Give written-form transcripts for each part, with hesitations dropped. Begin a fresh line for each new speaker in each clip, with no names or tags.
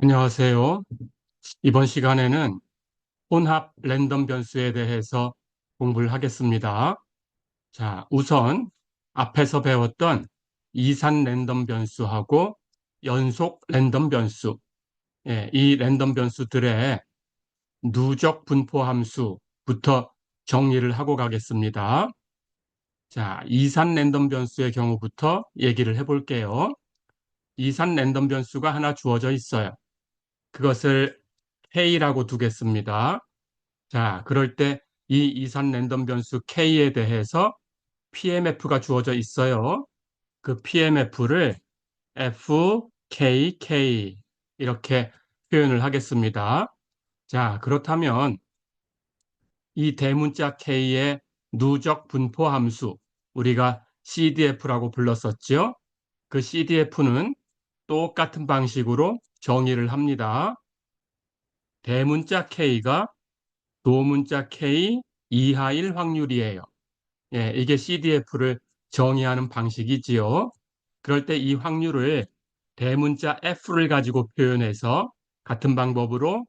안녕하세요. 이번 시간에는 혼합 랜덤 변수에 대해서 공부를 하겠습니다. 자, 우선 앞에서 배웠던 이산 랜덤 변수하고 연속 랜덤 변수, 이 랜덤 변수들의 누적 분포 함수부터 정리를 하고 가겠습니다. 자, 이산 랜덤 변수의 경우부터 얘기를 해볼게요. 이산 랜덤 변수가 하나 주어져 있어요. 그것을 K라고 두겠습니다. 자, 그럴 때 이 이산 랜덤 변수 K에 대해서 PMF가 주어져 있어요. 그 PMF를 FKK 이렇게 표현을 하겠습니다. 자, 그렇다면 이 대문자 K의 누적 분포 함수, 우리가 CDF라고 불렀었죠? 그 CDF는 똑같은 방식으로 정의를 합니다. 대문자 K가 소문자 K 이하일 확률이에요. 이게 CDF를 정의하는 방식이지요. 그럴 때 이 확률을 대문자 F를 가지고 표현해서 같은 방법으로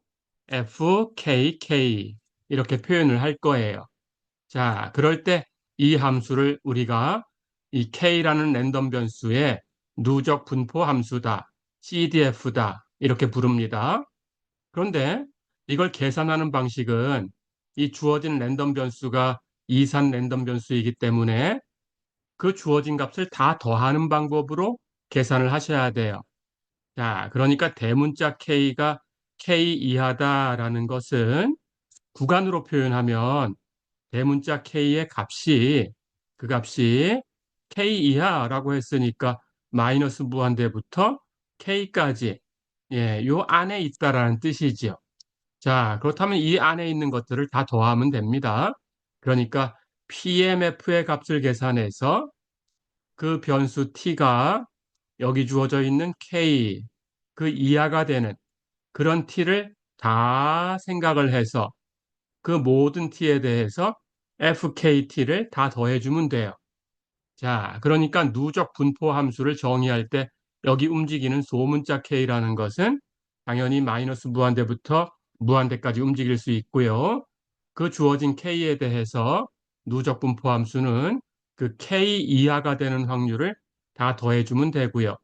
FKK 이렇게 표현을 할 거예요. 자, 그럴 때 이 함수를 우리가 이 K라는 랜덤 변수의 누적 분포 함수다, CDF다 이렇게 부릅니다. 그런데 이걸 계산하는 방식은 이 주어진 랜덤 변수가 이산 랜덤 변수이기 때문에 그 주어진 값을 다 더하는 방법으로 계산을 하셔야 돼요. 자, 그러니까 대문자 K가 K 이하다라는 것은 구간으로 표현하면 대문자 K의 값이 그 값이 K 이하라고 했으니까 마이너스 무한대부터 K까지 요 안에 있다라는 뜻이지요. 자, 그렇다면 이 안에 있는 것들을 다 더하면 됩니다. 그러니까 PMF의 값을 계산해서 그 변수 t가 여기 주어져 있는 k, 그 이하가 되는 그런 t를 다 생각을 해서 그 모든 t에 대해서 fkt를 다 더해주면 돼요. 자, 그러니까 누적 분포 함수를 정의할 때 여기 움직이는 소문자 k라는 것은 당연히 마이너스 무한대부터 무한대까지 움직일 수 있고요. 그 주어진 k에 대해서 누적 분포 함수는 그 k 이하가 되는 확률을 다 더해주면 되고요.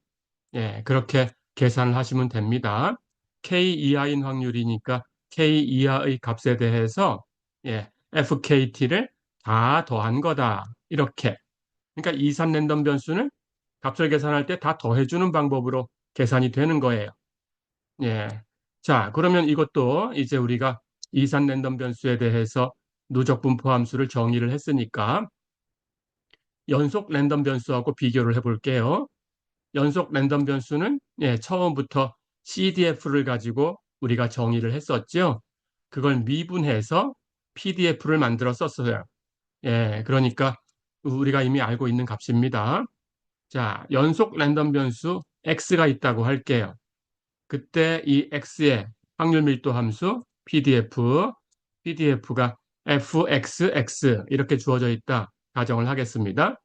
그렇게 계산을 하시면 됩니다. k 이하인 확률이니까 k 이하의 값에 대해서 fkt를 다 더한 거다. 이렇게. 그러니까 이산 랜덤 변수는 값을 계산할 때 다 더해주는 방법으로 계산이 되는 거예요. 예. 자, 그러면 이것도 이제 우리가 이산 랜덤 변수에 대해서 누적 분포 함수를 정의를 했으니까 연속 랜덤 변수하고 비교를 해볼게요. 연속 랜덤 변수는 처음부터 CDF를 가지고 우리가 정의를 했었죠. 그걸 미분해서 PDF를 만들어 썼어요. 그러니까 우리가 이미 알고 있는 값입니다. 자, 연속 랜덤 변수 x가 있다고 할게요. 그때 이 x의 확률 밀도 함수 PDF가 fxx 이렇게 주어져 있다 가정을 하겠습니다.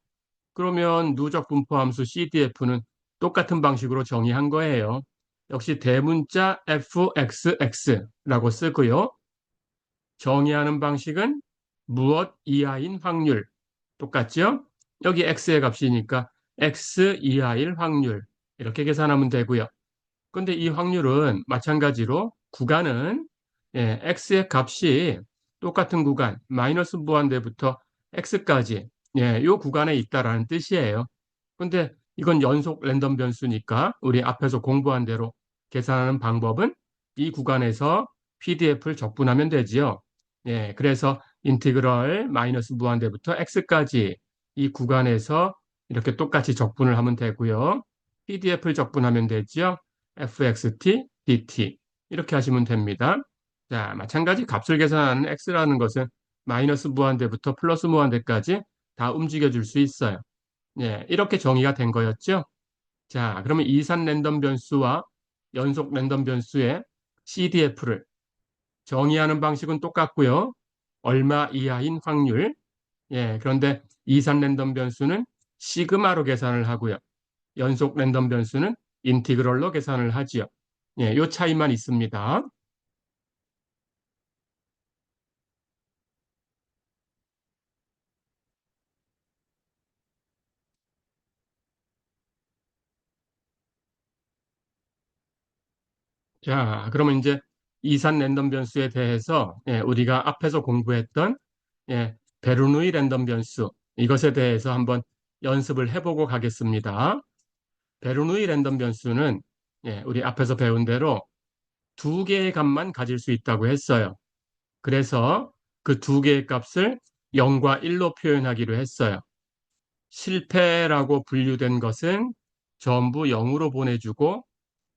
그러면 누적 분포 함수 CDF는 똑같은 방식으로 정의한 거예요. 역시 대문자 fxx라고 쓰고요. 정의하는 방식은 무엇 이하인 확률 똑같죠? 여기 x의 값이니까 x 이하일 확률 이렇게 계산하면 되고요. 근데 이 확률은 마찬가지로 구간은 x의 값이 똑같은 구간 마이너스 무한대부터 x까지 요 구간에 있다라는 뜻이에요. 근데 이건 연속 랜덤 변수니까 우리 앞에서 공부한 대로 계산하는 방법은 이 구간에서 PDF를 적분하면 되지요. 그래서 인티그럴 마이너스 무한대부터 x까지 이 구간에서 이렇게 똑같이 적분을 하면 되고요. PDF를 적분하면 되지요. fxt, dt 이렇게 하시면 됩니다. 자, 마찬가지 값을 계산하는 x라는 것은 마이너스 무한대부터 플러스 무한대까지 다 움직여 줄 수 있어요. 이렇게 정의가 된 거였죠. 자, 그러면 이산 랜덤 변수와 연속 랜덤 변수의 CDF를 정의하는 방식은 똑같고요. 얼마 이하인 확률. 그런데 이산 랜덤 변수는 시그마로 계산을 하고요. 연속 랜덤 변수는 인티그럴로 계산을 하지요. 예, 요 차이만 있습니다. 자, 그러면 이제 이산 랜덤 변수에 대해서 예, 우리가 앞에서 공부했던 예, 베르누이 랜덤 변수 이것에 대해서 한번 연습을 해보고 가겠습니다. 베르누이 랜덤 변수는 예, 우리 앞에서 배운 대로 두 개의 값만 가질 수 있다고 했어요. 그래서 그 두 개의 값을 0과 1로 표현하기로 했어요. 실패라고 분류된 것은 전부 0으로 보내주고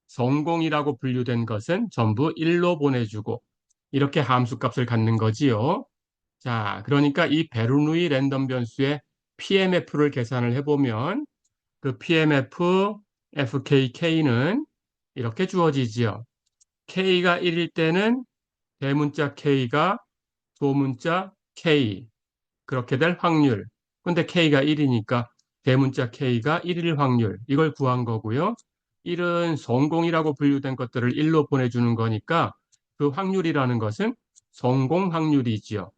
성공이라고 분류된 것은 전부 1로 보내주고 이렇게 함수값을 갖는 거지요. 자, 그러니까 이 베르누이 랜덤 변수의 PMF를 계산을 해보면 그 PMF FKK는 이렇게 주어지지요. K가 1일 때는 대문자 K가 소문자 K 그렇게 될 확률. 근데 K가 1이니까 대문자 K가 1일 확률. 이걸 구한 거고요. 1은 성공이라고 분류된 것들을 1로 보내주는 거니까 그 확률이라는 것은 성공 확률이지요.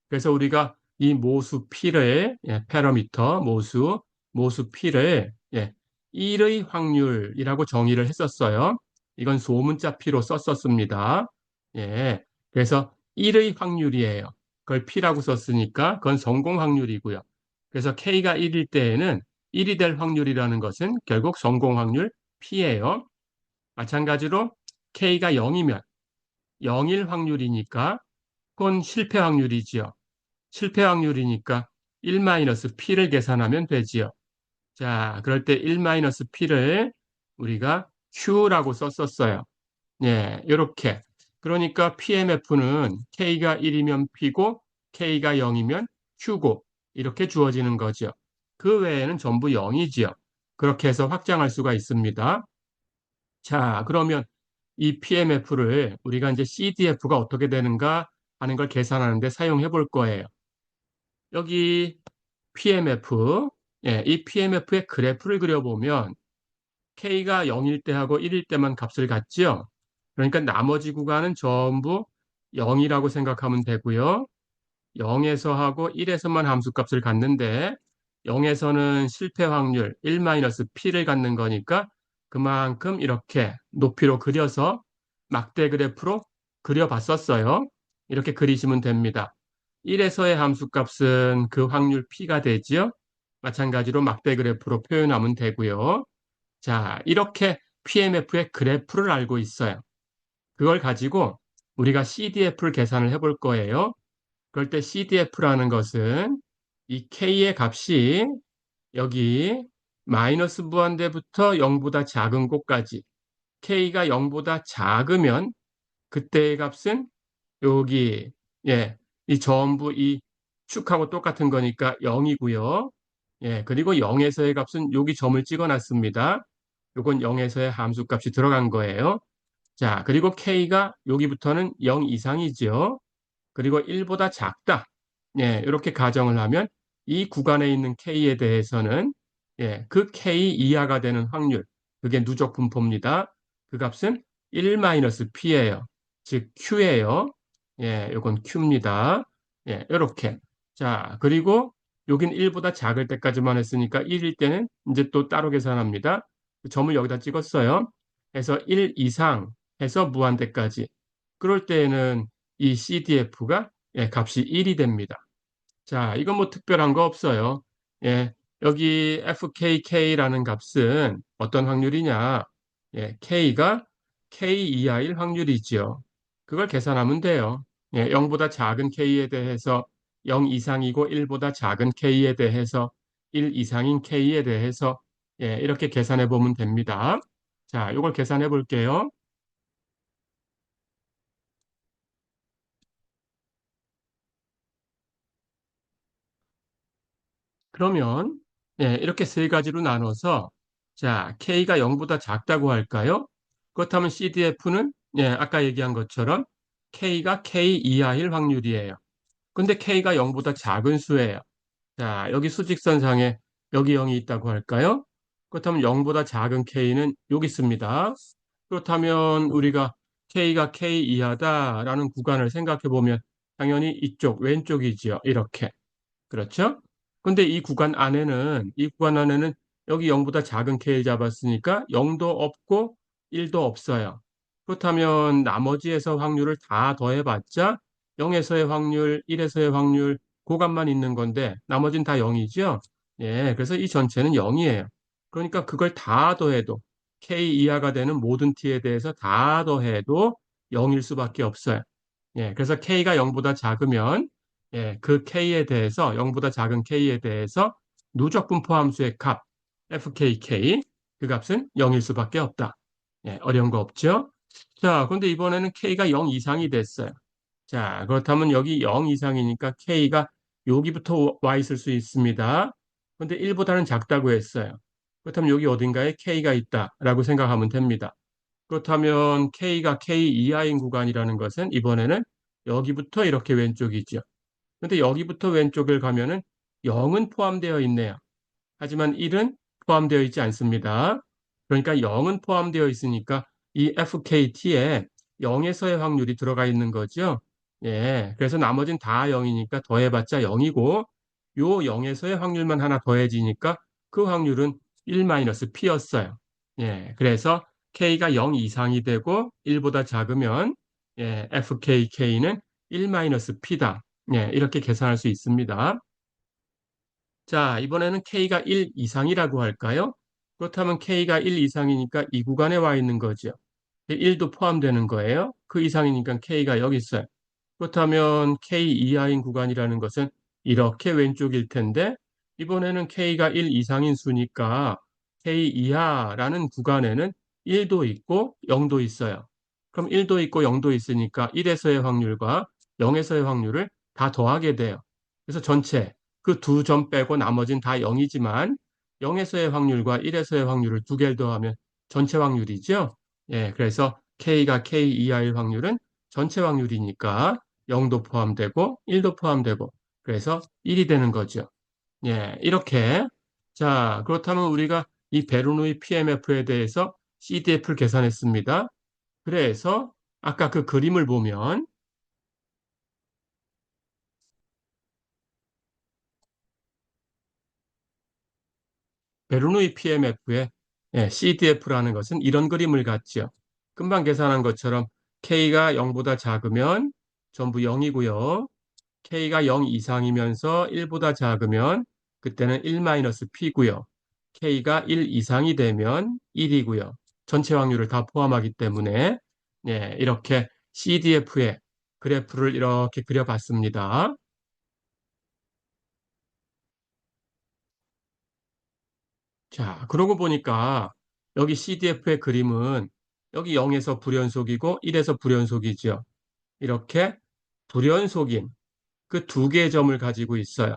그래서 우리가 이 모수 P를 예, 패러미터 모수 P를 예, 1의 확률이라고 정의를 했었어요. 이건 소문자 P로 썼었습니다. 예, 그래서 1의 확률이에요. 그걸 P라고 썼으니까 그건 성공 확률이고요. 그래서 K가 1일 때에는 1이 될 확률이라는 것은 결국 성공 확률 P예요. 마찬가지로 K가 0이면 0일 확률이니까 그건 실패 확률이지요. 실패 확률이니까 1-P를 계산하면 되지요. 자, 그럴 때 1-P를 우리가 Q라고 썼었어요. 예, 이렇게. 그러니까 PMF는 K가 1이면 P고 K가 0이면 Q고 이렇게 주어지는 거죠. 그 외에는 전부 0이지요. 그렇게 해서 확장할 수가 있습니다. 자, 그러면 이 PMF를 우리가 이제 CDF가 어떻게 되는가 하는 걸 계산하는데 사용해 볼 거예요. 여기 PMF, 예, 이 PMF의 그래프를 그려보면 K가 0일 때하고 1일 때만 값을 갖지요. 그러니까 나머지 구간은 전부 0이라고 생각하면 되고요. 0에서 하고 1에서만 함수값을 갖는데 0에서는 실패 확률 1-P를 갖는 거니까 그만큼 이렇게 높이로 그려서 막대 그래프로 그려봤었어요. 이렇게 그리시면 됩니다. 1에서의 함수값은 그 확률 P가 되지요. 마찬가지로 막대 그래프로 표현하면 되고요. 자, 이렇게 PMF의 그래프를 알고 있어요. 그걸 가지고 우리가 CDF를 계산을 해볼 거예요. 그럴 때 CDF라는 것은 이 K의 값이 여기 마이너스 무한대부터 0보다 작은 곳까지 K가 0보다 작으면 그때의 값은 여기 예, 이 전부 이 축하고 똑같은 거니까 0이고요. 예, 그리고 0에서의 값은 여기 점을 찍어 놨습니다. 요건 0에서의 함수값이 들어간 거예요. 자, 그리고 K가 여기부터는 0 이상이죠. 그리고 1보다 작다. 예, 이렇게 가정을 하면 이 구간에 있는 K에 대해서는 예, 그 K 이하가 되는 확률, 그게 누적 분포입니다. 그 값은 1-P예요. 즉 Q예요. 예, 요건 Q입니다. 예, 이렇게. 자, 그리고 여긴 1보다 작을 때까지만 했으니까 1일 때는 이제 또 따로 계산합니다. 그 점을 여기다 찍었어요. 그래서 1 이상 해서 무한대까지. 그럴 때에는 이 CDF가 예, 값이 1이 됩니다. 자, 이건 뭐 특별한 거 없어요. 예, 여기 FKK라는 값은 어떤 확률이냐? 예, K가 K 이하일 확률이지요. 그걸 계산하면 돼요. 예, 0보다 작은 K에 대해서 0 이상이고 1보다 작은 K에 대해서 1 이상인 K에 대해서 예, 이렇게 계산해 보면 됩니다. 자, 이걸 계산해 볼게요. 그러면 예, 이렇게 세 가지로 나눠서 자, K가 0보다 작다고 할까요? 그렇다면 CDF는 예, 아까 얘기한 것처럼 K가 K 이하일 확률이에요. 근데 K가 0보다 작은 수예요. 자, 여기 수직선상에 여기 0이 있다고 할까요? 그렇다면 0보다 작은 K는 여기 있습니다. 그렇다면 우리가 K가 K 이하다라는 구간을 생각해 보면 당연히 이쪽 왼쪽이지요. 이렇게. 그렇죠? 근데 이 구간 안에는 여기 0보다 작은 K를 잡았으니까 0도 없고 1도 없어요. 그렇다면 나머지에서 확률을 다 더해봤자 0에서의 확률, 1에서의 확률, 고감만 있는 건데 나머지는 다 0이죠? 예, 그래서 이 전체는 0이에요. 그러니까 그걸 다 더해도 K 이하가 되는 모든 T에 대해서 다 더해도 0일 수밖에 없어요. 예, 그래서 K가 0보다 작으면 예, 그 K에 대해서 0보다 작은 K에 대해서 누적 분포 함수의 값 fkk 그 값은 0일 수밖에 없다. 예, 어려운 거 없죠? 자, 그런데 이번에는 K가 0 이상이 됐어요. 자, 그렇다면 여기 0 이상이니까 K가 여기부터 와 있을 수 있습니다. 그런데 1보다는 작다고 했어요. 그렇다면 여기 어딘가에 K가 있다라고 생각하면 됩니다. 그렇다면 K가 K 이하인 구간이라는 것은 이번에는 여기부터 이렇게 왼쪽이죠. 근데 여기부터 왼쪽을 가면은 0은 포함되어 있네요. 하지만 1은 포함되어 있지 않습니다. 그러니까 0은 포함되어 있으니까 이 FKT에 0에서의 확률이 들어가 있는 거죠. 예. 그래서 나머지는 다 0이니까 더해봤자 0이고 요 0에서의 확률만 하나 더해지니까 그 확률은 1-P였어요. 예. 그래서 K가 0 이상이 되고 1보다 작으면 예, FKK는 1-P다. 예, 이렇게 계산할 수 있습니다. 자, 이번에는 K가 1 이상이라고 할까요? 그렇다면 K가 1 이상이니까 이 구간에 와 있는 거죠. 1도 포함되는 거예요. 그 이상이니까 K가 여기 있어요. 그렇다면 K 이하인 구간이라는 것은 이렇게 왼쪽일 텐데 이번에는 K가 1 이상인 수니까 K 이하라는 구간에는 1도 있고 0도 있어요. 그럼 1도 있고 0도 있으니까 1에서의 확률과 0에서의 확률을 다 더하게 돼요. 그래서 전체 그 두 점 빼고 나머지는 다 0이지만 0에서의 확률과 1에서의 확률을 두 개를 더하면 전체 확률이죠. 예, 그래서 K가 K 이하일 확률은 전체 확률이니까 0도 포함되고 1도 포함되고 그래서 1이 되는 거죠. 예, 이렇게. 자, 그렇다면 우리가 이 베르노이 PMF에 대해서 CDF를 계산했습니다. 그래서 아까 그 그림을 보면 베르노이 PMF의 CDF라는 것은 이런 그림을 갖죠. 금방 계산한 것처럼 K가 0보다 작으면 전부 0이고요. K가 0 이상이면서 1보다 작으면 그때는 1-P고요. K가 1 이상이 되면 1이고요. 전체 확률을 다 포함하기 때문에 예, 이렇게 CDF의 그래프를 이렇게 그려봤습니다. 자, 그러고 보니까 여기 CDF의 그림은 여기 0에서 불연속이고 1에서 불연속이죠. 이렇게 불연속인 그 두 개의 점을 가지고 있어요.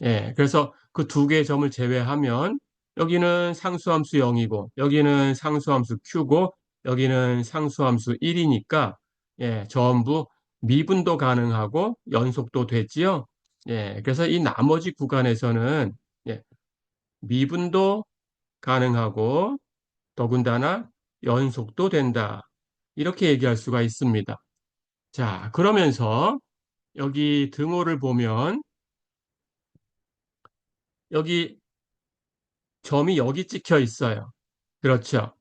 예, 그래서 그 두 개의 점을 제외하면 여기는 상수함수 0이고 여기는 상수함수 q고 여기는 상수함수 1이니까 예, 전부 미분도 가능하고 연속도 되지요. 예, 그래서 이 나머지 구간에서는 예, 미분도 가능하고 더군다나 연속도 된다. 이렇게 얘기할 수가 있습니다. 자, 그러면서 여기 등호를 보면 여기 점이 여기 찍혀 있어요. 그렇죠.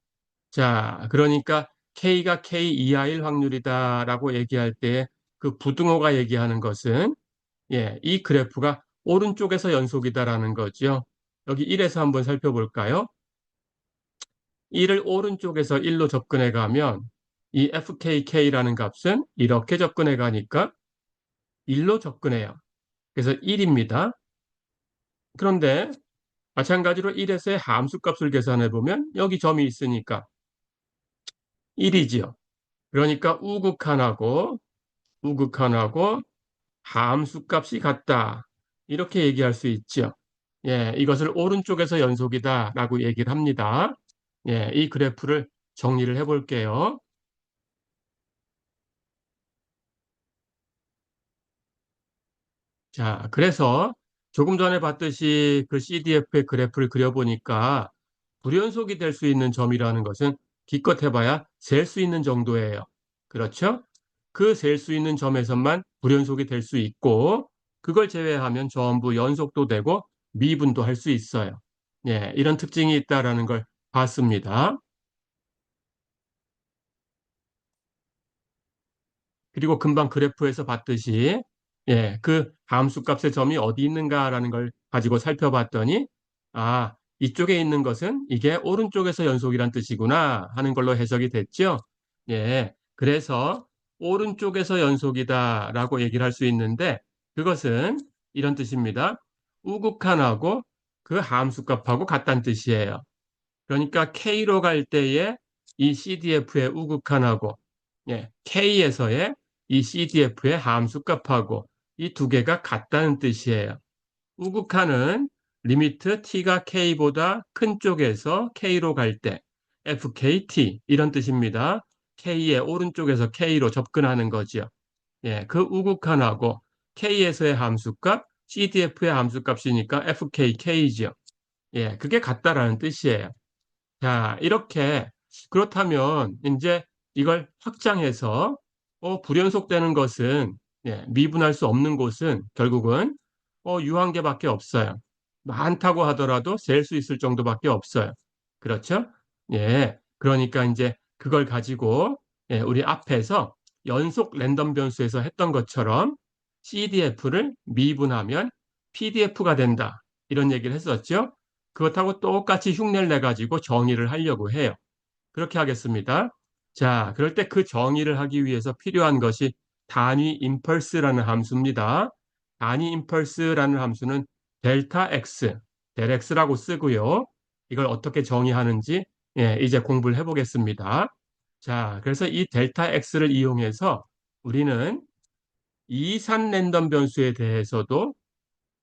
자, 그러니까 K가 K 이하일 확률이다라고 얘기할 때 그 부등호가 얘기하는 것은 예, 이 그래프가 오른쪽에서 연속이다라는 거죠. 여기 1에서 한번 살펴볼까요? 1을 오른쪽에서 1로 접근해 가면 이 fkk라는 값은 이렇게 접근해 가니까 1로 접근해요. 그래서 1입니다. 그런데 마찬가지로 1에서의 함수값을 계산해 보면 여기 점이 있으니까 1이지요. 그러니까 우극한하고 함수값이 같다. 이렇게 얘기할 수 있죠. 예, 이것을 오른쪽에서 연속이다라고 얘기를 합니다. 예, 이 그래프를 정리를 해 볼게요. 자, 그래서 조금 전에 봤듯이 그 CDF의 그래프를 그려보니까 불연속이 될 수 있는 점이라는 것은 기껏 해봐야 셀 수 있는 정도예요. 그렇죠? 그 셀 수 있는 점에서만 불연속이 될 수 있고, 그걸 제외하면 전부 연속도 되고 미분도 할 수 있어요. 예, 이런 특징이 있다라는 걸 봤습니다. 그리고 금방 그래프에서 봤듯이, 예, 그 함수 값의 점이 어디 있는가라는 걸 가지고 살펴봤더니, 아, 이쪽에 있는 것은 이게 오른쪽에서 연속이란 뜻이구나 하는 걸로 해석이 됐죠. 예, 그래서 오른쪽에서 연속이다라고 얘기를 할 수 있는데, 그것은 이런 뜻입니다. 우극한하고 그 함수 값하고 같다는 뜻이에요. 그러니까 K로 갈 때에 이 CDF의 우극한하고, 예, K에서의 이 CDF의 함수값하고 이 두 개가 같다는 뜻이에요. 우극한은 리미트 t가 k보다 큰 쪽에서 k로 갈 때 fkt 이런 뜻입니다. k의 오른쪽에서 k로 접근하는 거죠. 예, 그 우극한하고 k에서의 함수값, cdf의 함수값이니까 fkk죠. 예, 그게 같다라는 뜻이에요. 자, 이렇게 그렇다면 이제 이걸 확장해서 불연속되는 것은 미분할 수 없는 곳은 결국은 유한계밖에 없어요. 많다고 하더라도 셀 수 있을 정도밖에 없어요. 그렇죠? 예. 그러니까 이제 그걸 가지고 우리 앞에서 연속 랜덤 변수에서 했던 것처럼 CDF를 미분하면 PDF가 된다. 이런 얘기를 했었죠. 그렇다고 똑같이 흉내를 내가지고 정의를 하려고 해요. 그렇게 하겠습니다. 자, 그럴 때 그 정의를 하기 위해서 필요한 것이 단위 임펄스라는 함수입니다. 단위 임펄스라는 함수는 델타 x, 델 x라고 쓰고요. 이걸 어떻게 정의하는지 이제 공부를 해보겠습니다. 자, 그래서 이 델타 x를 이용해서 우리는 이산 랜덤 변수에 대해서도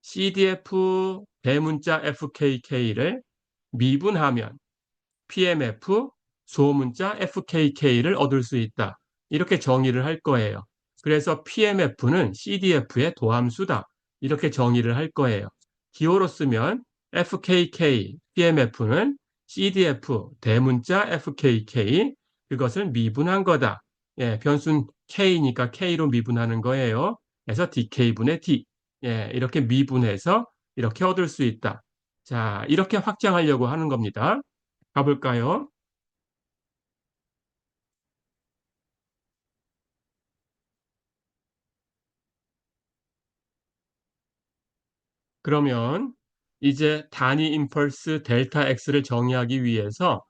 CDF 대문자 FKK를 미분하면 PMF 소문자 FKK를 얻을 수 있다. 이렇게 정의를 할 거예요. 그래서 PMF는 CDF의 도함수다. 이렇게 정의를 할 거예요. 기호로 쓰면 FKK, PMF는 CDF 대문자 FKK 그것을 미분한 거다. 예, 변수는 K니까 K로 미분하는 거예요. 그래서 DK분의 D. 예, 이렇게 미분해서 이렇게 얻을 수 있다. 자, 이렇게 확장하려고 하는 겁니다. 가볼까요? 그러면 이제 단위 임펄스 델타 x를 정의하기 위해서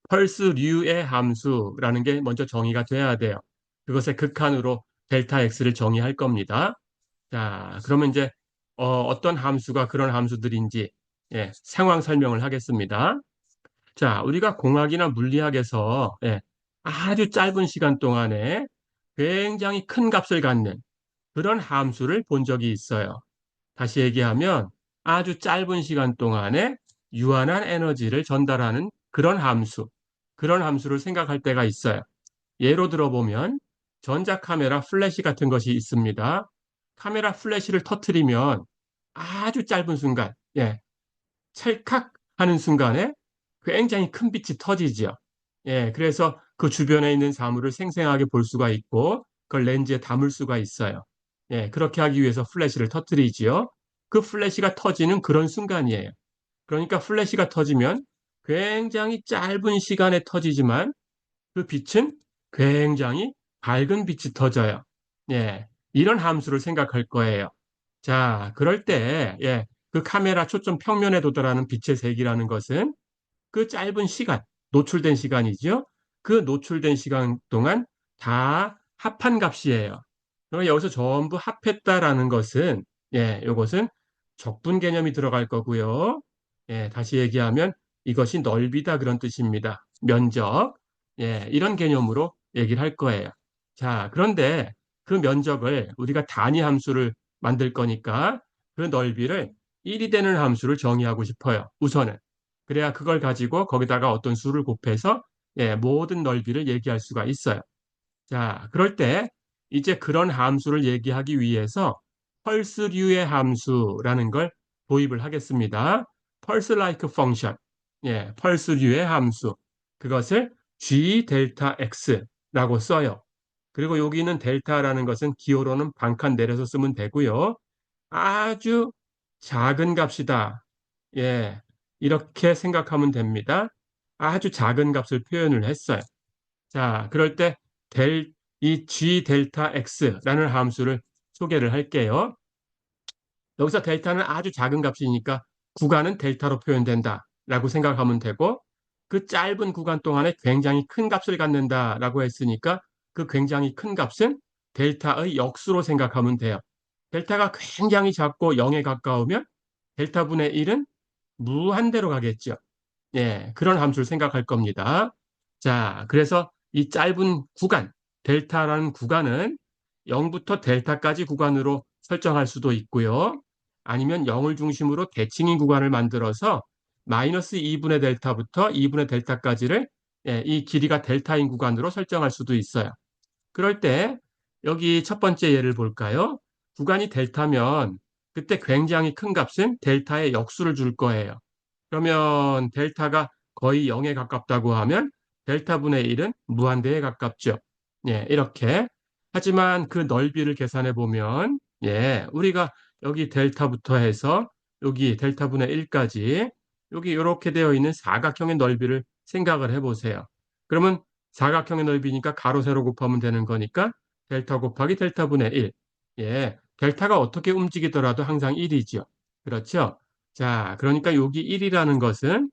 펄스류의 함수라는 게 먼저 정의가 돼야 돼요. 그것의 극한으로 델타 x를 정의할 겁니다. 자, 그러면 이제 떤 함수가 그런 함수들인지 상황 설명을 하겠습니다. 자, 우리가 공학이나 물리학에서 아주 짧은 시간 동안에 굉장히 큰 값을 갖는 그런 함수를 본 적이 있어요. 다시 얘기하면 아주 짧은 시간 동안에 유한한 에너지를 전달하는 그런 함수를 생각할 때가 있어요. 예로 들어보면 전자카메라 플래시 같은 것이 있습니다. 카메라 플래시를 터트리면 아주 짧은 순간, 찰칵 하는 순간에 굉장히 큰 빛이 터지죠. 그래서 그 주변에 있는 사물을 생생하게 볼 수가 있고, 그걸 렌즈에 담을 수가 있어요. 그렇게 하기 위해서 플래시를 터트리지요. 그 플래시가 터지는 그런 순간이에요. 그러니까 플래시가 터지면 굉장히 짧은 시간에 터지지만 그 빛은 굉장히 밝은 빛이 터져요. 이런 함수를 생각할 거예요. 자, 그럴 때, 그 카메라 초점 평면에 도달하는 빛의 색이라는 것은 그 짧은 시간, 노출된 시간이죠. 그 노출된 시간 동안 다 합한 값이에요. 그럼 여기서 전부 합했다라는 것은, 이것은 적분 개념이 들어갈 거고요. 다시 얘기하면 이것이 넓이다 그런 뜻입니다. 면적. 이런 개념으로 얘기를 할 거예요. 자, 그런데 그 면적을 우리가 단위 함수를 만들 거니까 그 넓이를 1이 되는 함수를 정의하고 싶어요. 우선은. 그래야 그걸 가지고 거기다가 어떤 수를 곱해서 모든 넓이를 얘기할 수가 있어요. 자, 그럴 때 이제 그런 함수를 얘기하기 위해서 펄스류의 함수라는 걸 도입을 하겠습니다. 펄스 like function. 펄스류의 함수. 그것을 g 델타 x라고 써요. 그리고 여기는 델타라는 것은 기호로는 반칸 내려서 쓰면 되고요. 아주 작은 값이다. 예, 이렇게 생각하면 됩니다. 아주 작은 값을 표현을 했어요. 자, 그럴 때 이 g 델타 x라는 함수를 소개를 할게요. 여기서 델타는 아주 작은 값이니까 구간은 델타로 표현된다라고 생각하면 되고, 그 짧은 구간 동안에 굉장히 큰 값을 갖는다라고 했으니까 그 굉장히 큰 값은 델타의 역수로 생각하면 돼요. 델타가 굉장히 작고 0에 가까우면 델타 분의 1은 무한대로 가겠죠. 예, 그런 함수를 생각할 겁니다. 자, 그래서 이 짧은 구간, 델타라는 구간은 0부터 델타까지 구간으로 설정할 수도 있고요. 아니면 0을 중심으로 대칭인 구간을 만들어서 마이너스 2분의 델타부터 2분의 델타까지를 예, 이 길이가 델타인 구간으로 설정할 수도 있어요. 그럴 때 여기 첫 번째 예를 볼까요? 구간이 델타면 그때 굉장히 큰 값은 델타의 역수를 줄 거예요. 그러면 델타가 거의 0에 가깝다고 하면 델타 분의 1은 무한대에 가깝죠. 예, 이렇게. 하지만 그 넓이를 계산해 보면 예, 우리가 여기 델타부터 해서 여기 델타 분의 1까지 여기 이렇게 되어 있는 사각형의 넓이를 생각을 해 보세요. 그러면 사각형의 넓이니까 가로 세로 곱하면 되는 거니까 델타 곱하기 델타 분의 1. 예, 델타가 어떻게 움직이더라도 항상 1이죠. 그렇죠? 자, 그러니까 여기 1이라는 것은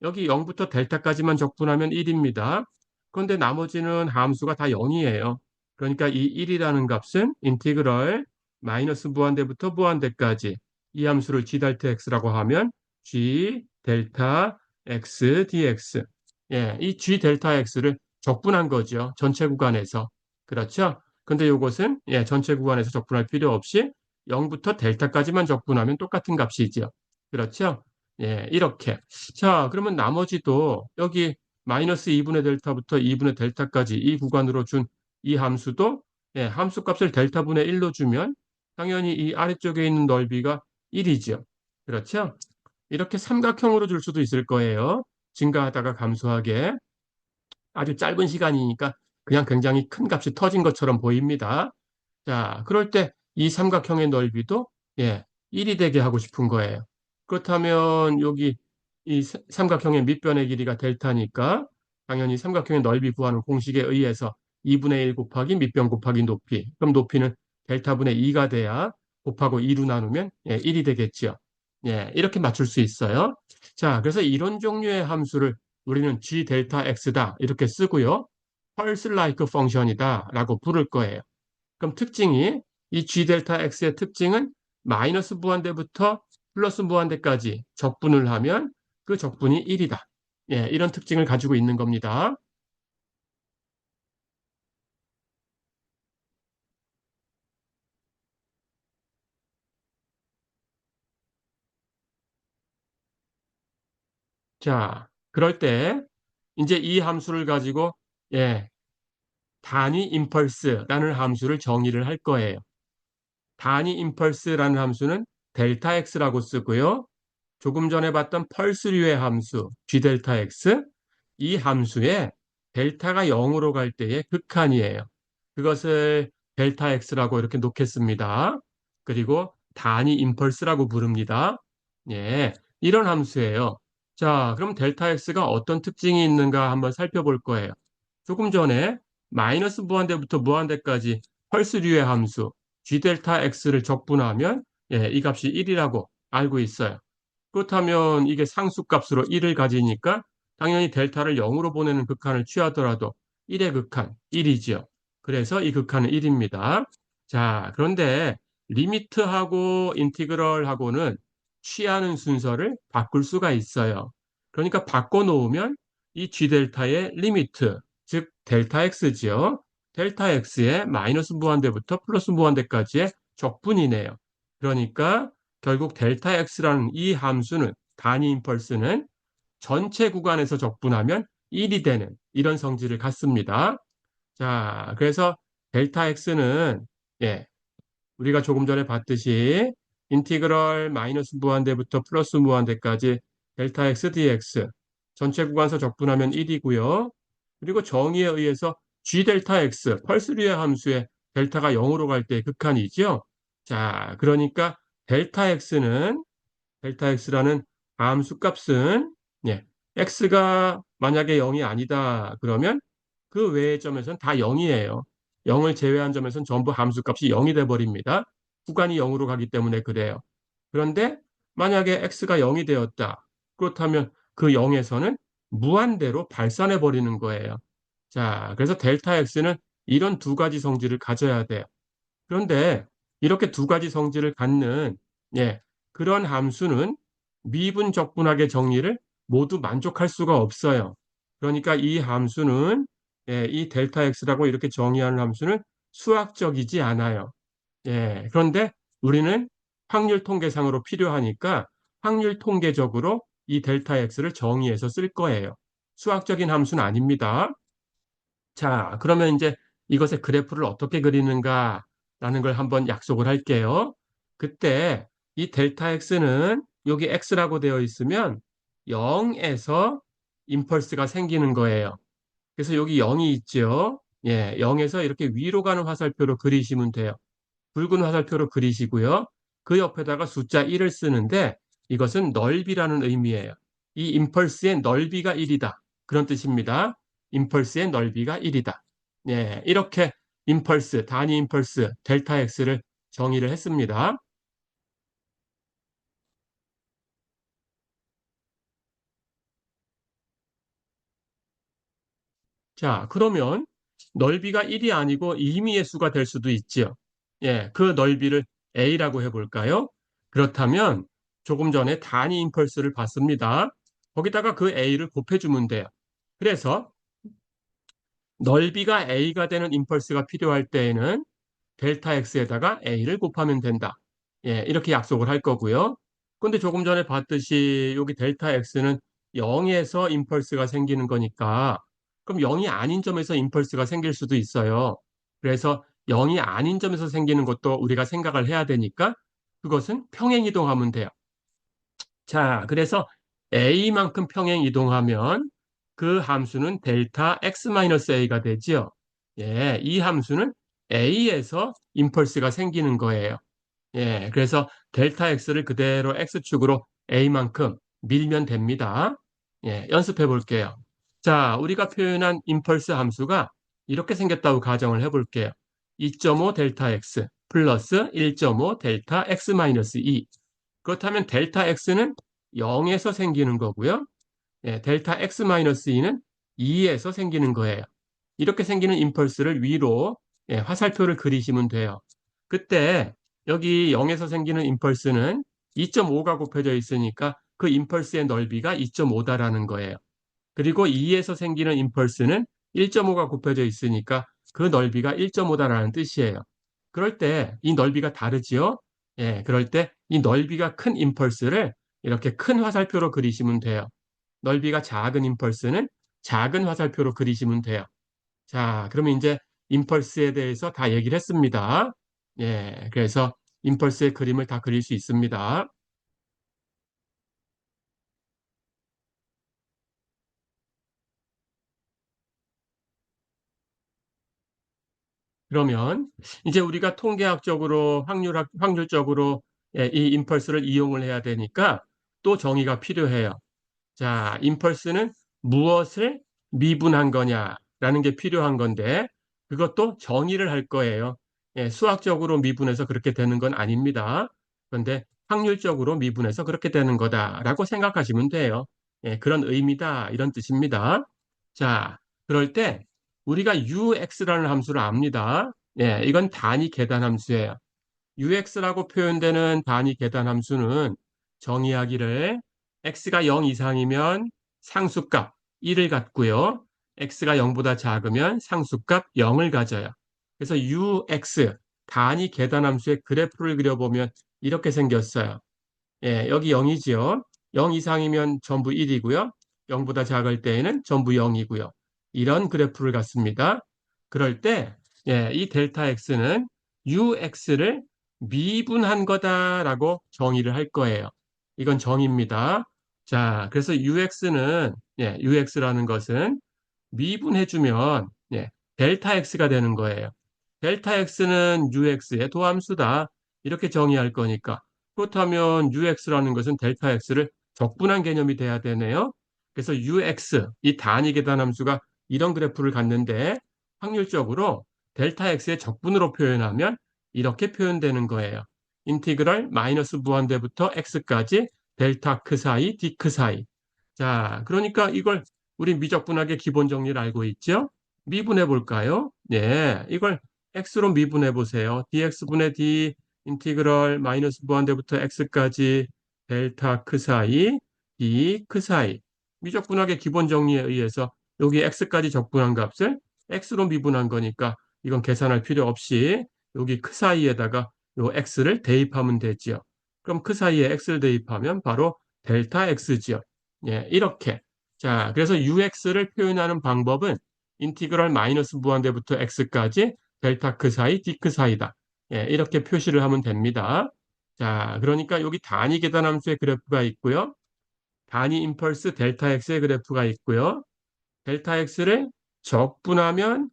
여기 0부터 델타까지만 적분하면 1입니다. 그런데 나머지는 함수가 다 0이에요. 그러니까 이 1이라는 값은 인티그럴 마이너스 무한대부터 무한대까지 이 함수를 g 델타 x라고 하면 g 델타 x dx. 예, 이 g 델타 x를 적분한 거죠. 전체 구간에서. 그렇죠? 근데 이것은 예, 전체 구간에서 적분할 필요 없이 0부터 델타까지만 적분하면 똑같은 값이죠. 그렇죠? 예, 이렇게. 자, 그러면 나머지도 여기 마이너스 2분의 델타부터 2분의 델타까지 이 구간으로 준 이 함수도 예, 함수 값을 델타분의 1로 주면 당연히 이 아래쪽에 있는 넓이가 1이죠. 그렇죠? 이렇게 삼각형으로 줄 수도 있을 거예요. 증가하다가 감소하게. 아주 짧은 시간이니까 그냥 굉장히 큰 값이 터진 것처럼 보입니다. 자, 그럴 때 이 삼각형의 넓이도 예, 1이 되게 하고 싶은 거예요. 그렇다면 여기 이 삼각형의 밑변의 길이가 델타니까 당연히 삼각형의 넓이 구하는 공식에 의해서 2분의 1 곱하기 밑변 곱하기 높이. 그럼 높이는 델타분의 2가 돼야 곱하고 2로 나누면 예, 1이 되겠죠. 예, 이렇게 맞출 수 있어요. 자, 그래서 이런 종류의 함수를 우리는 g 델타 x다 이렇게 쓰고요. 펄스 라이크 펑션이다 라고 부를 거예요. 그럼 특징이 이 g 델타 x의 특징은 마이너스 무한대부터 플러스 무한대까지 적분을 하면 그 적분이 1이다. 예, 이런 특징을 가지고 있는 겁니다. 자, 그럴 때 이제 이 함수를 가지고 예, 단위 임펄스라는 함수를 정의를 할 거예요. 단위 임펄스라는 함수는 델타 x라고 쓰고요. 조금 전에 봤던 펄스류의 함수 g 델타 x 이 함수에 델타가 0으로 갈 때의 극한이에요. 그것을 델타 x라고 이렇게 놓겠습니다. 그리고 단위 임펄스라고 부릅니다. 예, 이런 함수예요. 자, 그럼 델타 x가 어떤 특징이 있는가 한번 살펴볼 거예요. 조금 전에 마이너스 무한대부터 무한대까지 펄스류의 함수 g 델타 x를 적분하면 예, 이 값이 1이라고 알고 있어요. 그렇다면 이게 상수값으로 1을 가지니까 당연히 델타를 0으로 보내는 극한을 취하더라도 1의 극한 1이지요. 그래서 이 극한은 1입니다. 자, 그런데 리미트하고 인티그럴하고는 취하는 순서를 바꿀 수가 있어요. 그러니까 바꿔놓으면 이 g 델타의 리미트, 즉 델타 x지요. 델타 x의 마이너스 무한대부터 플러스 무한대까지의 적분이네요. 그러니까 결국 델타 x라는 이 함수는 단위 임펄스는 전체 구간에서 적분하면 1이 되는 이런 성질을 갖습니다. 자, 그래서 델타 x는 예, 우리가 조금 전에 봤듯이 인티그럴 마이너스 무한대부터 플러스 무한대까지 델타 x dx 전체 구간에서 적분하면 1이고요. 그리고 정의에 의해서 g 델타 x, 펄스류의 함수의 델타가 0으로 갈 때 극한이죠. 자, 그러니까 델타 x라는 함수 값은 예, x가 만약에 0이 아니다 그러면 그 외의 점에서는 다 0이에요. 0을 제외한 점에서는 전부 함수 값이 0이 돼 버립니다. 구간이 0으로 가기 때문에 그래요. 그런데 만약에 x가 0이 되었다. 그렇다면 그 0에서는 무한대로 발산해 버리는 거예요. 자, 그래서 델타 x는 이런 두 가지 성질을 가져야 돼요. 그런데 이렇게 두 가지 성질을 갖는 예, 그런 함수는 미분적분학의 정리를 모두 만족할 수가 없어요. 그러니까 이 함수는 이 델타 x라고 이렇게 정의하는 함수는 수학적이지 않아요. 예, 그런데 우리는 확률 통계상으로 필요하니까 확률 통계적으로 이 델타 x를 정의해서 쓸 거예요. 수학적인 함수는 아닙니다. 자, 그러면 이제 이것의 그래프를 어떻게 그리는가라는 걸 한번 약속을 할게요. 그때 이 델타 x는 여기 x라고 되어 있으면 0에서 임펄스가 생기는 거예요. 그래서 여기 0이 있죠. 예, 0에서 이렇게 위로 가는 화살표로 그리시면 돼요. 붉은 화살표로 그리시고요. 그 옆에다가 숫자 1을 쓰는데 이것은 넓이라는 의미예요. 이 임펄스의 넓이가 1이다. 그런 뜻입니다. 임펄스의 넓이가 1이다. 예, 이렇게 임펄스, 단위 임펄스, 델타 x를 정의를 했습니다. 자, 그러면 넓이가 1이 아니고 2미의 수가 될 수도 있지요. 예, 그 넓이를 a라고 해볼까요? 그렇다면 조금 전에 단위 임펄스를 봤습니다. 거기다가 그 a를 곱해주면 돼요. 그래서 넓이가 a가 되는 임펄스가 필요할 때에는 델타 x에다가 a를 곱하면 된다. 예, 이렇게 약속을 할 거고요. 근데 조금 전에 봤듯이 여기 델타 x는 0에서 임펄스가 생기는 거니까 그럼 0이 아닌 점에서 임펄스가 생길 수도 있어요. 그래서 0이 아닌 점에서 생기는 것도 우리가 생각을 해야 되니까 그것은 평행 이동하면 돼요. 자, 그래서 a만큼 평행 이동하면 그 함수는 델타 x-a가 되지요. 예, 이 함수는 a에서 임펄스가 생기는 거예요. 예, 그래서 델타 x를 그대로 x축으로 a만큼 밀면 됩니다. 예, 연습해 볼게요. 자, 우리가 표현한 임펄스 함수가 이렇게 생겼다고 가정을 해 볼게요. 2.5 델타 x 플러스 1.5 델타 x 마이너스 2. 그렇다면 델타 x는 0에서 생기는 거고요. 예, 델타 x 마이너스 2는 2에서 생기는 거예요. 이렇게 생기는 임펄스를 위로 화살표를 그리시면 돼요. 그때 여기 0에서 생기는 임펄스는 2.5가 곱해져 있으니까 그 임펄스의 넓이가 2.5다라는 거예요. 그리고 2에서 생기는 임펄스는 1.5가 곱해져 있으니까 그 넓이가 1.5다라는 뜻이에요. 그럴 때 이 넓이가 다르지요? 예, 그럴 때 이 넓이가 큰 임펄스를 이렇게 큰 화살표로 그리시면 돼요. 넓이가 작은 임펄스는 작은 화살표로 그리시면 돼요. 자, 그러면 이제 임펄스에 대해서 다 얘기를 했습니다. 예, 그래서 임펄스의 그림을 다 그릴 수 있습니다. 그러면 이제 우리가 통계학적으로 확률적으로 이 임펄스를 이용을 해야 되니까 또 정의가 필요해요. 자, 임펄스는 무엇을 미분한 거냐라는 게 필요한 건데 그것도 정의를 할 거예요. 예, 수학적으로 미분해서 그렇게 되는 건 아닙니다. 그런데 확률적으로 미분해서 그렇게 되는 거다라고 생각하시면 돼요. 예, 그런 의미다 이런 뜻입니다. 자, 그럴 때 우리가 ux라는 함수를 압니다. 예, 이건 단위 계단 함수예요. ux라고 표현되는 단위 계단 함수는 정의하기를 x가 0 이상이면 상수값 1을 갖고요. x가 0보다 작으면 상수값 0을 가져요. 그래서 ux 단위 계단 함수의 그래프를 그려보면 이렇게 생겼어요. 예, 여기 0이지요. 0 이상이면 전부 1이고요. 0보다 작을 때에는 전부 0이고요. 이런 그래프를 갖습니다. 그럴 때, 예, 이 델타 x는 ux를 미분한 거다라고 정의를 할 거예요. 이건 정의입니다. 자, 그래서 ux는, 예, ux라는 것은 미분해주면 델타 x가 되는 거예요. 델타 x는 ux의 도함수다. 이렇게 정의할 거니까. 그렇다면 ux라는 것은 델타 x를 적분한 개념이 돼야 되네요. 그래서 ux, 이 단위 계산함수가 이런 그래프를 갖는데 확률적으로 델타 x의 적분으로 표현하면 이렇게 표현되는 거예요. 인티그럴 마이너스 무한대부터 x까지 델타 크 사이, d 크 사이. 자, 그러니까 이걸 우리 미적분학의 기본 정리를 알고 있죠? 미분해 볼까요? 예, 이걸 x로 미분해 보세요. dx분의 d 인티그럴 마이너스 무한대부터 x까지 델타 크 사이, d 크 사이. 미적분학의 기본 정리에 의해서 여기 x까지 적분한 값을 x로 미분한 거니까 이건 계산할 필요 없이 여기 크 사이에다가 요 x를 대입하면 되지요. 그럼 크 사이에 x를 대입하면 바로 델타 x지요. 예, 이렇게. 자, 그래서 ux를 표현하는 방법은 인티그럴 마이너스 무한대부터 x까지 델타 크 사이, d 크 사이다. 예, 이렇게 표시를 하면 됩니다. 자, 그러니까 여기 단위 계산함수의 그래프가 있고요. 단위 임펄스 델타 x의 그래프가 있고요. 델타 x를 적분하면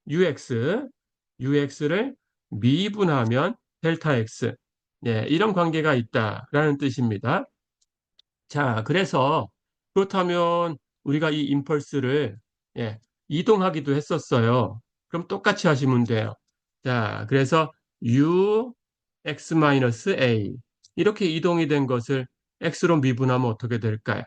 ux, ux를 미분하면 델타 x. 예, 이런 관계가 있다라는 뜻입니다. 자, 그래서 그렇다면 우리가 이 임펄스를 예, 이동하기도 했었어요. 그럼 똑같이 하시면 돼요. 자, 그래서 u x-a 이렇게 이동이 된 것을 x로 미분하면 어떻게 될까요?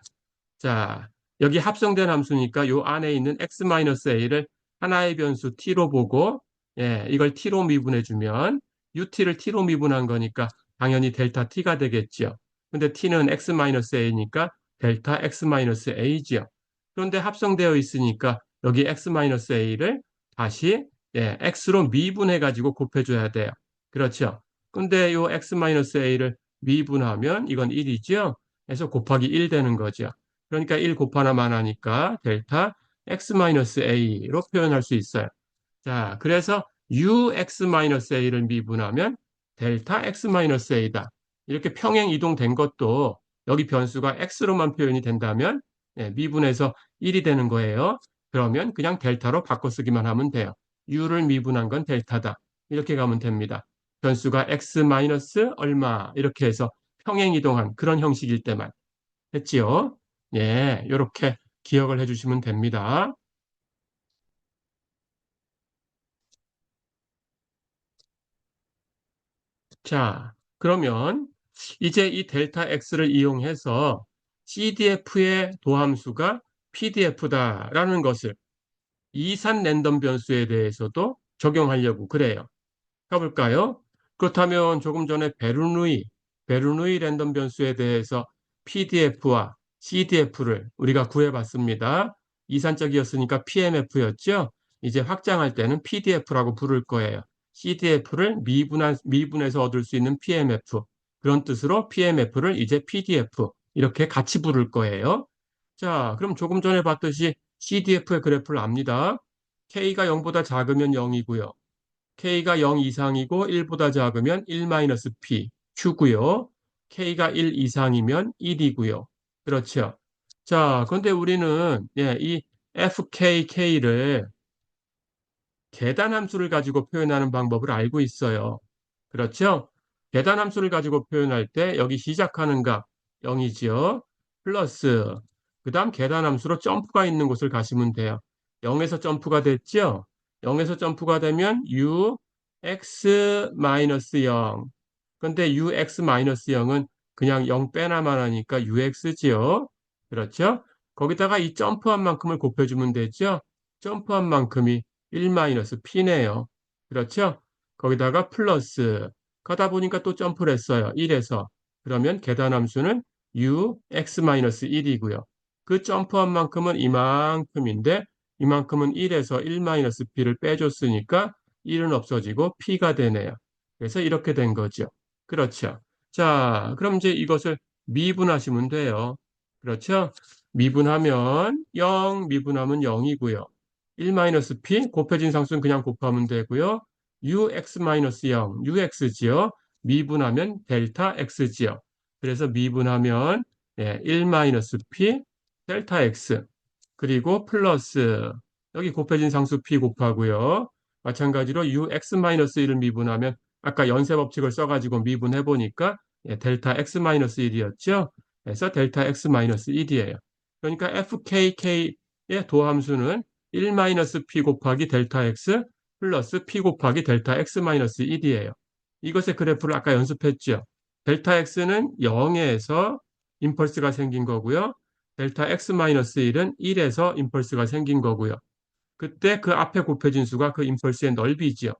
자, 여기 합성된 함수니까 요 안에 있는 x-a를 하나의 변수 t로 보고 이걸 t로 미분해 주면 ut를 t로 미분한 거니까 당연히 델타 t가 되겠죠. 근데 t는 x-a니까 델타 x-a지요. 그런데 합성되어 있으니까 여기 x-a를 다시 x로 미분해 가지고 곱해줘야 돼요. 그렇죠. 근데 요 x-a를 미분하면 이건 1이죠. 그래서 곱하기 1 되는 거죠. 그러니까 1 곱하나만 하니까 델타 x-a로 표현할 수 있어요. 자, 그래서 ux-a를 미분하면 델타 x-a다. 이렇게 평행 이동된 것도 여기 변수가 x로만 표현이 된다면 미분해서 1이 되는 거예요. 그러면 그냥 델타로 바꿔 쓰기만 하면 돼요. u를 미분한 건 델타다. 이렇게 가면 됩니다. 변수가 x 마이너스 얼마 이렇게 해서 평행 이동한 그런 형식일 때만 했지요. 예, 이렇게 기억을 해주시면 됩니다. 자, 그러면 이제 이 델타 x를 이용해서 CDF의 도함수가 PDF다라는 것을 이산 랜덤 변수에 대해서도 적용하려고 그래요. 가볼까요? 그렇다면 조금 전에 베르누이 랜덤 변수에 대해서 PDF와 CDF를 우리가 구해봤습니다. 이산적이었으니까 PMF였죠? 이제 확장할 때는 PDF라고 부를 거예요. CDF를 미분해서 얻을 수 있는 PMF. 그런 뜻으로 PMF를 이제 PDF. 이렇게 같이 부를 거예요. 자, 그럼 조금 전에 봤듯이 CDF의 그래프를 압니다. K가 0보다 작으면 0이고요. K가 0 이상이고 1보다 작으면 1-P, Q고요. K가 1 이상이면 1이고요. 그렇죠. 자, 그런데 우리는 이 FKK를 계단함수를 가지고 표현하는 방법을 알고 있어요. 그렇죠? 계단함수를 가지고 표현할 때 여기 시작하는 값 0이지요. 플러스 그 다음 계단함수로 점프가 있는 곳을 가시면 돼요. 0에서 점프가 됐죠? 0에서 점프가 되면 ux-0. 근데 ux-0은 그냥 0 빼나만 하니까 ux지요. 그렇죠? 거기다가 이 점프한 만큼을 곱해주면 되죠? 점프한 만큼이 1-p네요. 그렇죠? 거기다가 플러스 가다 보니까 또 점프를 했어요. 1에서. 그러면 계단함수는 ux-1이고요. 그 점프한 만큼은 이만큼인데 이만큼은 1에서 1-p를 빼줬으니까 1은 없어지고 p가 되네요. 그래서 이렇게 된 거죠. 그렇죠. 자, 그럼 이제 이것을 미분하시면 돼요. 그렇죠? 미분하면 0, 미분하면 0이고요. 1-p 곱해진 상수는 그냥 곱하면 되고요. ux-0, ux지요. 미분하면 델타 x지요. 그래서 미분하면 1-p 델타 x 그리고 플러스 여기 곱해진 상수 P 곱하고요. 마찬가지로 UX-1을 미분하면 아까 연쇄 법칙을 써가지고 미분해 보니까 델타 X-1이었죠. 그래서 델타 X-1이에요. 그러니까 FKK의 도함수는 1-P 곱하기 델타 X 플러스 P 곱하기 델타 X-1이에요. 이것의 그래프를 아까 연습했죠. 델타 X는 0에서 임펄스가 생긴 거고요. 델타 X-1은 1에서 임펄스가 생긴 거고요. 그때 그 앞에 곱해진 수가 그 임펄스의 넓이지요.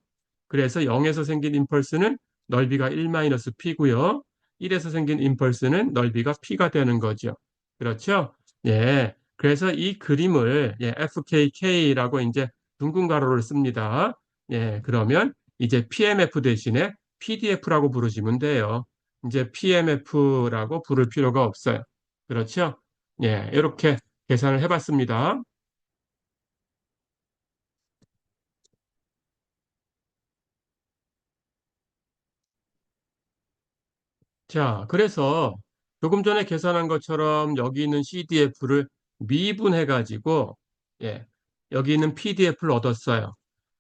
그래서 0에서 생긴 임펄스는 넓이가 1-P고요. 1에서 생긴 임펄스는 넓이가 P가 되는 거죠. 그렇죠? 예. 그래서 이 그림을 FKK라고 이제 둥근 가로를 씁니다. 예. 그러면 이제 PMF 대신에 PDF라고 부르시면 돼요. 이제 PMF라고 부를 필요가 없어요. 그렇죠? 예. 이렇게 계산을 해봤습니다. 자, 그래서 조금 전에 계산한 것처럼 여기 있는 CDF를 미분해가지고, 예, 여기 있는 PDF를 얻었어요.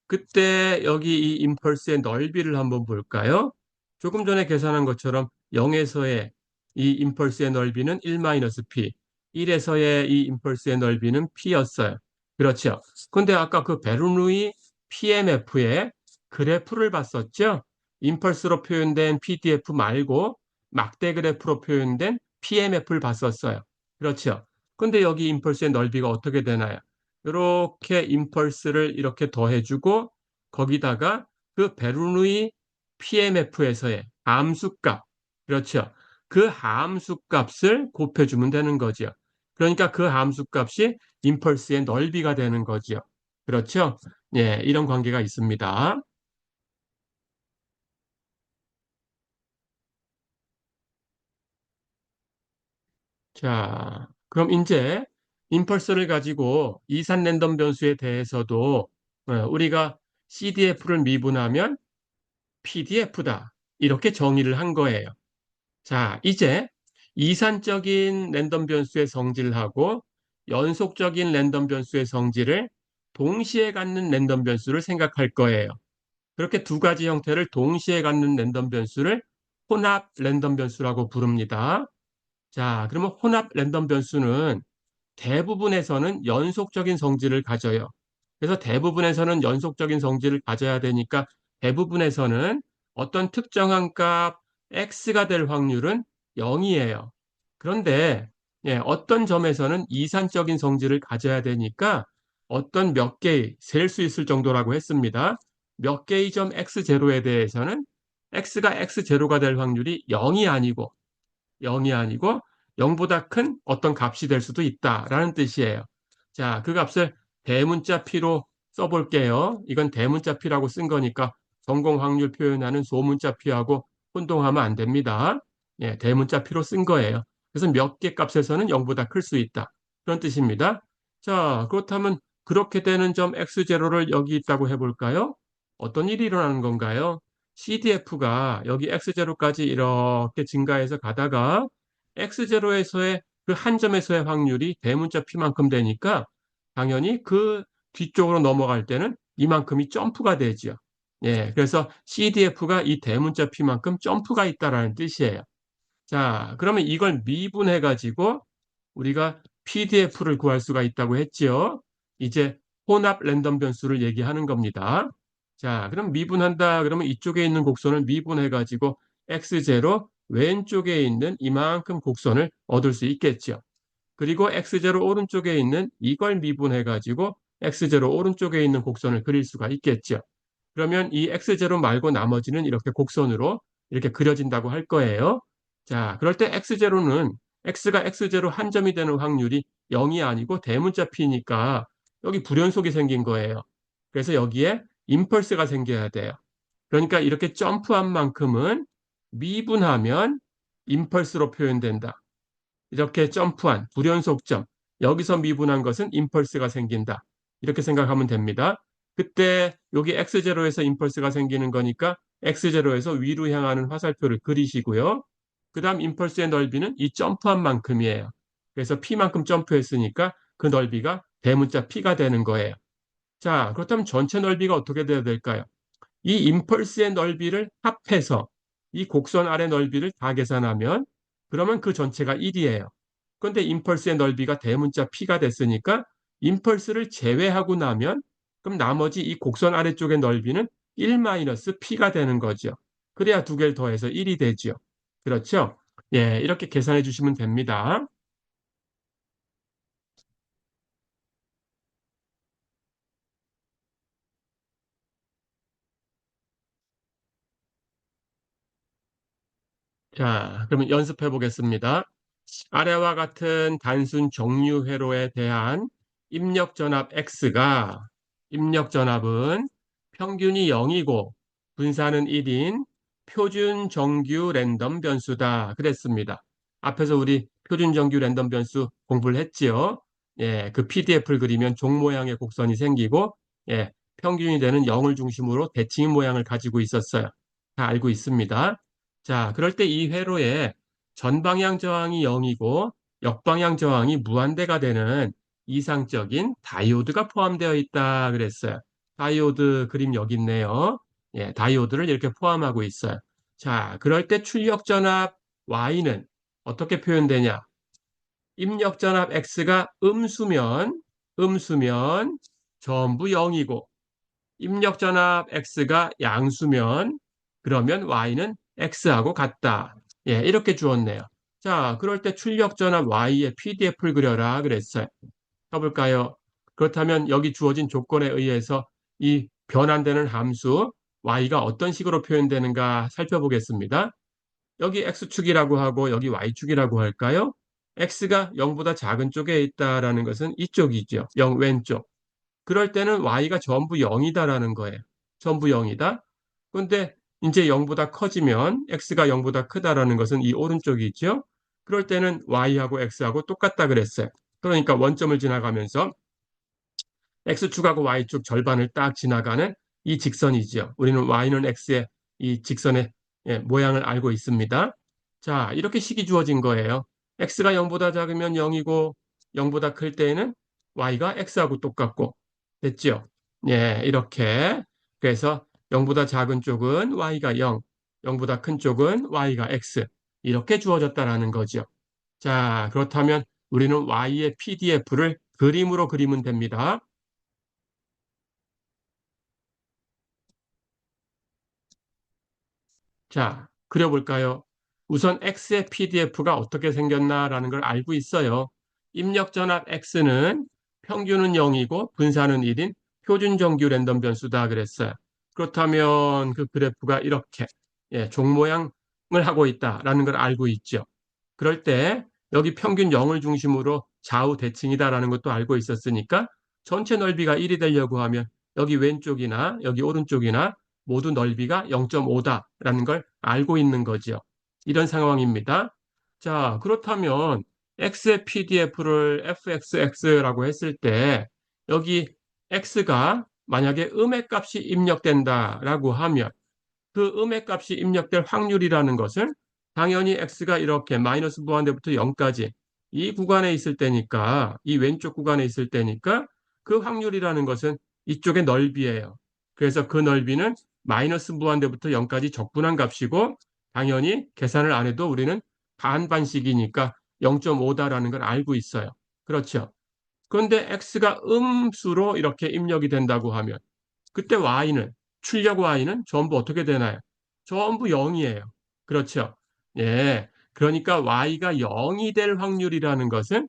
그때 여기 이 임펄스의 넓이를 한번 볼까요? 조금 전에 계산한 것처럼 0에서의 이 임펄스의 넓이는 1-P, 1에서의 이 임펄스의 넓이는 P였어요. 그렇죠. 근데 아까 그 베르누이 PMF의 그래프를 봤었죠? 임펄스로 표현된 PDF 말고 막대 그래프로 표현된 PMF를 봤었어요. 그렇죠. 근데 여기 임펄스의 넓이가 어떻게 되나요? 이렇게 임펄스를 이렇게 더해주고 거기다가 그 베르누이 PMF에서의 함수값, 그렇죠. 그 함수값을 곱해주면 되는 거죠. 그러니까 그 함수값이 임펄스의 넓이가 되는 거죠. 그렇죠. 예, 이런 관계가 있습니다. 자, 그럼 이제 임펄스를 가지고 이산 랜덤 변수에 대해서도 우리가 CDF를 미분하면 PDF다. 이렇게 정의를 한 거예요. 자, 이제 이산적인 랜덤 변수의 성질하고 연속적인 랜덤 변수의 성질을 동시에 갖는 랜덤 변수를 생각할 거예요. 그렇게 두 가지 형태를 동시에 갖는 랜덤 변수를 혼합 랜덤 변수라고 부릅니다. 자, 그러면 혼합 랜덤 변수는 대부분에서는 연속적인 성질을 가져요. 그래서 대부분에서는 연속적인 성질을 가져야 되니까 대부분에서는 어떤 특정한 값 x가 될 확률은 0이에요. 그런데 어떤 점에서는 이산적인 성질을 가져야 되니까 어떤 몇 개의 셀 수 있을 정도라고 했습니다. 몇 개의 점 x0에 대해서는 x가 x0가 될 확률이 0이 아니고 0보다 큰 어떤 값이 될 수도 있다라는 뜻이에요. 자, 그 값을 대문자 P로 써볼게요. 이건 대문자 P라고 쓴 거니까 성공 확률 표현하는 소문자 P하고 혼동하면 안 됩니다. 예, 대문자 P로 쓴 거예요. 그래서 몇 개 값에서는 0보다 클 수 있다. 그런 뜻입니다. 자, 그렇다면 그렇게 되는 점 X0를 여기 있다고 해볼까요? 어떤 일이 일어나는 건가요? CDF가 여기 X0까지 이렇게 증가해서 가다가 X0에서의 그 한 점에서의 확률이 대문자 P만큼 되니까 당연히 그 뒤쪽으로 넘어갈 때는 이만큼이 점프가 되죠. 예, 그래서 CDF가 이 대문자 P만큼 점프가 있다라는 뜻이에요. 자, 그러면 이걸 미분해 가지고 우리가 PDF를 구할 수가 있다고 했지요. 이제 혼합 랜덤 변수를 얘기하는 겁니다. 자, 그럼 미분한다 그러면 이쪽에 있는 곡선을 미분해 가지고 X0 왼쪽에 있는 이만큼 곡선을 얻을 수 있겠죠. 그리고 X0 오른쪽에 있는 이걸 미분해 가지고 X0 오른쪽에 있는 곡선을 그릴 수가 있겠죠. 그러면 이 X0 말고 나머지는 이렇게 곡선으로 이렇게 그려진다고 할 거예요. 자, 그럴 때 X0는 X가 X0 한 점이 되는 확률이 0이 아니고 대문자 P니까 여기 불연속이 생긴 거예요. 그래서 여기에 임펄스가 생겨야 돼요. 그러니까 이렇게 점프한 만큼은 미분하면 임펄스로 표현된다. 이렇게 점프한 불연속점, 여기서 미분한 것은 임펄스가 생긴다. 이렇게 생각하면 됩니다. 그때 여기 X0에서 임펄스가 생기는 거니까 X0에서 위로 향하는 화살표를 그리시고요. 그 다음 임펄스의 넓이는 이 점프한 만큼이에요. 그래서 P만큼 점프했으니까 그 넓이가 대문자 P가 되는 거예요. 자, 그렇다면 전체 넓이가 어떻게 돼야 될까요? 이 임펄스의 넓이를 합해서 이 곡선 아래 넓이를 다 계산하면 그러면 그 전체가 1이에요. 그런데 임펄스의 넓이가 대문자 P가 됐으니까 임펄스를 제외하고 나면 그럼 나머지 이 곡선 아래쪽의 넓이는 1-P가 되는 거죠. 그래야 두 개를 더해서 1이 되죠. 그렇죠? 예, 이렇게 계산해 주시면 됩니다. 자, 그러면 연습해 보겠습니다. 아래와 같은 단순 정류 회로에 대한 입력 전압 X가 입력 전압은 평균이 0이고 분산은 1인 표준 정규 랜덤 변수다. 그랬습니다. 앞에서 우리 표준 정규 랜덤 변수 공부를 했지요. 예, 그 PDF를 그리면 종 모양의 곡선이 생기고 예, 평균이 되는 0을 중심으로 대칭 모양을 가지고 있었어요. 다 알고 있습니다. 자, 그럴 때 이 회로에 전방향 저항이 0이고 역방향 저항이 무한대가 되는 이상적인 다이오드가 포함되어 있다 그랬어요. 다이오드 그림 여기 있네요. 예, 다이오드를 이렇게 포함하고 있어요. 자, 그럴 때 출력 전압 Y는 어떻게 표현되냐? 입력 전압 X가 음수면 전부 0이고 입력 전압 X가 양수면 그러면 Y는 X하고 같다. 예, 이렇게 주었네요. 자, 그럴 때 출력 전압 Y의 PDF를 그려라 그랬어요. 해볼까요? 그렇다면 여기 주어진 조건에 의해서 이 변환되는 함수 Y가 어떤 식으로 표현되는가 살펴보겠습니다. 여기 X축이라고 하고 여기 Y축이라고 할까요? X가 0보다 작은 쪽에 있다라는 것은 이쪽이죠. 0 왼쪽. 그럴 때는 y가 전부 0이다라는 거예요. 전부 0이다. 그런데 이제 0보다 커지면 x가 0보다 크다라는 것은 이 오른쪽이죠. 그럴 때는 y하고 x하고 똑같다 그랬어요. 그러니까 원점을 지나가면서 x축하고 y축 절반을 딱 지나가는 이 직선이죠. 우리는 y는 x의 이 직선의 예, 모양을 알고 있습니다. 자, 이렇게 식이 주어진 거예요. x가 0보다 작으면 0이고 0보다 클 때에는 y가 x하고 똑같고 됐죠? 예, 이렇게 그래서 0보다 작은 쪽은 y가 0, 0보다 큰 쪽은 y가 x 이렇게 주어졌다라는 거죠. 자, 그렇다면 우리는 y의 PDF를 그림으로 그리면 됩니다. 자, 그려볼까요? 우선 X의 PDF가 어떻게 생겼나라는 걸 알고 있어요. 입력 전압 X는 평균은 0이고 분산은 1인 표준 정규 랜덤 변수다 그랬어요. 그렇다면 그 그래프가 이렇게 예, 종 모양을 하고 있다라는 걸 알고 있죠. 그럴 때 여기 평균 0을 중심으로 좌우 대칭이다라는 것도 알고 있었으니까 전체 넓이가 1이 되려고 하면 여기 왼쪽이나 여기 오른쪽이나 모두 넓이가 0.5다라는 걸 알고 있는 거죠. 이런 상황입니다. 자, 그렇다면 X의 PDF를 fxx라고 했을 때 여기 X가 만약에 음의 값이 입력된다라고 하면 그 음의 값이 입력될 확률이라는 것은 당연히 x가 이렇게 마이너스 무한대부터 0까지 이 구간에 있을 때니까 이 왼쪽 구간에 있을 때니까 그 확률이라는 것은 이쪽의 넓이에요. 그래서 그 넓이는 마이너스 무한대부터 0까지 적분한 값이고 당연히 계산을 안 해도 우리는 반반씩이니까 0.5다라는 걸 알고 있어요. 그렇죠. 그런데 x가 음수로 이렇게 입력이 된다고 하면 그때 y는 출력 y는 전부 어떻게 되나요? 전부 0이에요. 그렇죠? 예. 그러니까 y가 0이 될 확률이라는 것은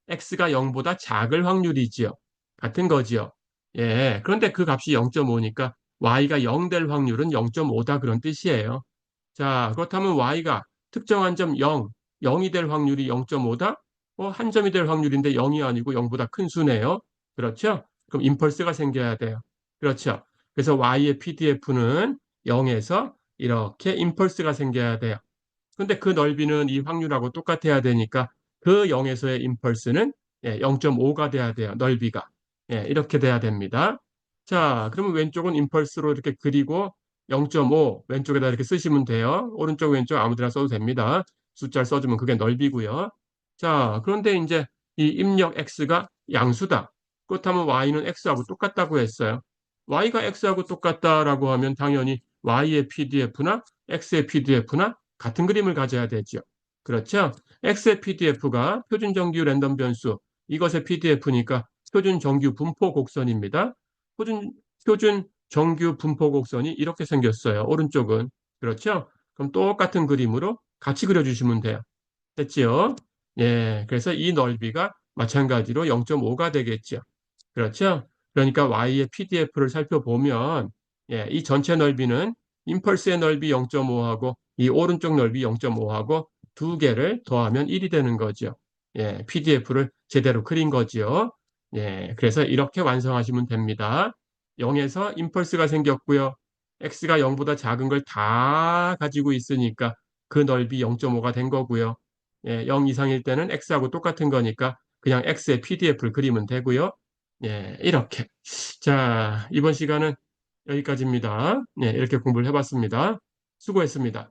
x가 0보다 작을 확률이지요. 같은 거지요. 예. 그런데 그 값이 0.5니까 y가 0 될 확률은 0.5다 그런 뜻이에요. 자, 그렇다면 y가 특정한 점 0, 0이 될 확률이 0.5다? 한 점이 될 확률인데 0이 아니고 0보다 큰 수네요. 그렇죠? 그럼 임펄스가 생겨야 돼요. 그렇죠? 그래서 y의 PDF는 0에서 이렇게 임펄스가 생겨야 돼요. 근데 그 넓이는 이 확률하고 똑같아야 되니까 그 0에서의 임펄스는 0.5가 돼야 돼요. 넓이가. 예, 이렇게 돼야 됩니다. 자, 그러면 왼쪽은 임펄스로 이렇게 그리고 0.5 왼쪽에다 이렇게 쓰시면 돼요. 오른쪽 왼쪽 아무데나 써도 됩니다. 숫자를 써주면 그게 넓이고요. 자, 그런데 이제 이 입력 x가 양수다. 그렇다면 y는 x하고 똑같다고 했어요. y가 x하고 똑같다라고 하면 당연히 y의 PDF나 x의 PDF나 같은 그림을 가져야 되죠. 그렇죠? x의 PDF가 표준 정규 랜덤 변수, 이것의 PDF니까 표준 정규 분포 곡선입니다. 표준 정규 분포 곡선이 이렇게 생겼어요. 오른쪽은. 그렇죠? 그럼 똑같은 그림으로 같이 그려주시면 돼요. 됐지요? 예, 그래서 이 넓이가 마찬가지로 0.5가 되겠죠. 그렇죠? 그러니까 y의 PDF를 살펴보면 예, 이 전체 넓이는 임펄스의 넓이 0.5하고 이 오른쪽 넓이 0.5하고 두 개를 더하면 1이 되는 거죠. 예, PDF를 제대로 그린 거지요. 예, 그래서 이렇게 완성하시면 됩니다. 0에서 임펄스가 생겼고요. x가 0보다 작은 걸 다 가지고 있으니까 그 넓이 0.5가 된 거고요. 예, 0 이상일 때는 x하고 똑같은 거니까 그냥 x의 PDF를 그리면 되고요. 예, 이렇게. 자, 이번 시간은 여기까지입니다. 예, 이렇게 공부를 해봤습니다. 수고했습니다.